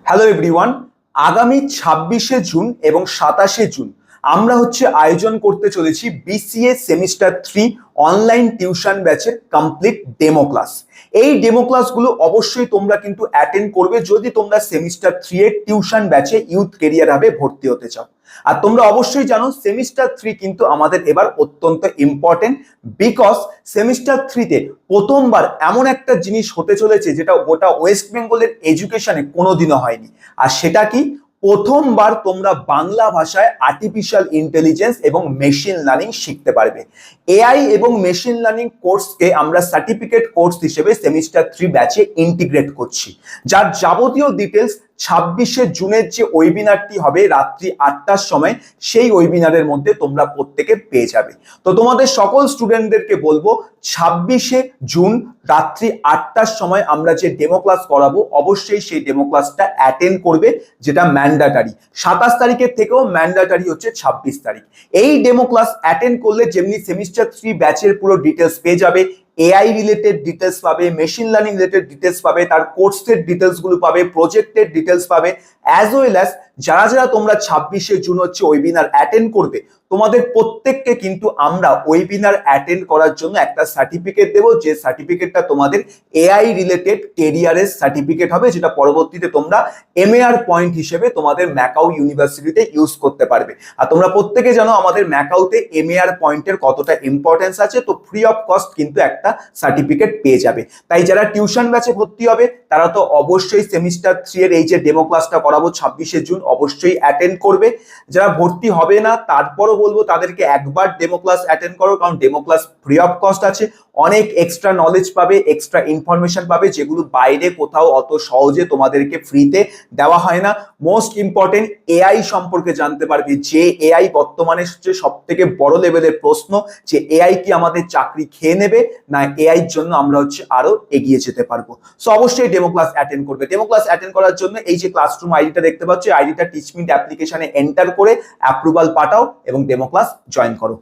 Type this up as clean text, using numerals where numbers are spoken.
Hello everyone, আগামী 26শে June এবং 27শে June আমরা আয়োজন করতে চলেছি বিসিএ সেমিস্টার 3 অনলাইন টিউশন ব্যাচের কমপ্লিট ডেমো ক্লাস। এই ডেমো ক্লাসগুলো অবশ্যই তোমরা কিন্তু অ্যাটেন্ড করবে যদি তোমরা সেমিস্টার 3 এর টিউশন ব্যাচে ইউথ কেরিয়ার হাবে ভর্তি হতে চাও। আর তোমরা অবশ্যই জানো সেমিস্টার 3 কিন্তু আমাদের এবার অত্যন্ত ইম্পর্টেন্ট, বিকজ সেমিস্টার 3 তে প্রথমবার এমন একটা জিনিস হতে চলেছে যেটা গোটা ওয়েস্ট বেঙ্গলের এডুকেশনে কোনোদিনও হয়নি। আর সেটা কি, প্রথমবার তোমরা বাংলা ভাষায় আর্টিফিশিয়াল ইন্টেলিজেন্স এবং মেশিন লার্নিং শিখতে পারবে। এআই এবং মেশিন লার্নিং কোর্সকে আমরা সার্টিফিকেট কোর্স হিসেবে সেমিস্টার 3 ব্যাচে ইন্টিগ্রেট করছি, যার যাবতীয় ডিটেলস 26শে জুনের যে ওয়েবিনারটি হবে রাত্রি 8টার সময়, সেই ওয়েবিনারের মধ্যে তোমরা প্রত্যেকে পেয়ে যাবে। তো তোমাদের সকল স্টুডেন্টদেরকে বলবো 26শে জুন রাত্রি 8টার সময় আমরা যে ডেমো ক্লাস করাবো অবশ্যই সেই ডেমো ক্লাসটা অ্যাটেন্ড করবে, যেটা ম্যান্ডেটরি। 27 তারিখের থেকেও ম্যান্ডেটরি হচ্ছে 26 তারিখ। এই ডেমো ক্লাস অ্যাটেন্ড করলে যেমনি সেমিস্টার 3 ব্যাচের পুরো ডিটেলস পেয়ে যাবে, এআই রিলেটেড ডিটেলস পাবে, মেশিন লার্নিং রিলেটেড ডিটেলস পাবে, তার কোর্সের ডিটেলস গুলো পাবে, প্রজেক্টের ডিটেলস পাবে, অ্যাজ ওয়েল অ্যাজ যারা যারা তোমরা 26শে জুন ওয়েবিনার অ্যাটেন্ড করবে তোমাদের প্রত্যেককে কিন্তু আমরা ওয়েবিনার অ্যাটেন্ড করার জন্য একটা সার্টিফিকেট দেবো, যে সার্টিফিকেটটা তোমাদের এআই রিলেটেড কেরিয়ারের সার্টিফিকেট হবে, যেটা পরবর্তীতে তোমরা এমএআর পয়েন্ট হিসেবে তোমাদের ম্যাকাউ ইউনিভার্সিটিতে ইউজ করতে পারবে। আর তোমরা প্রত্যেকে জানো আমাদের ম্যাকাউতে এমএআর পয়েন্টের কতটা ইম্পর্টেন্স আছে, তো ফ্রি অফ কস্ট কিন্তু একটা সার্টিফিকেট পেয়ে যাবে। তাই যারা টিউশন ব্যাচে ভর্তি হবে তারা তো অবশ্যই সেমিস্টার 3 এর এই যে ডেমো ক্লাসটা করাবো 26শে জুন অবশ্যই অ্যাটেন্ড করবে। যারা ভর্তি হবে না তারপরও বলবো তাদেরকে একবার ডেমো ক্লাস অ্যাটেন্ড করো, কারণ demo class free of cost আছে। অনেক এক্সট্রা নলেজ পাবে, এক্সট্রা ইনফরমেশন পাবে, যেগুলো বাইরে কোথাও অত সহজে তোমাদেরকে ফ্রিতে দেওয়া হয় না। মোস্ট ইম্পর্টেন্ট, এআই সম্পর্কে জানতে পারবে, যে এআই বর্তমানে সব থেকে বড় লেভেলের প্রশ্ন, যে এআই কি আমাদের চাকরি খেয়ে নেবে, না এআই এর জন্য আমরা আরো এগিয়ে যেতে পারবো। সো অবশ্যই ডেমো ক্লাস অ্যাটেন্ড করবে। ডেমো ক্লাস অ্যাটেন্ড করার জন্য এই যে ক্লাসরুম আইডিটা দেখতে পাচ্ছ, আইডিটা টিচমিন্ট অ্যাপ্লিকেশনে এন্টার করে অ্যাপ্রুভাল পাঠাও এবং ডেমো ক্লাস জয়েন করো।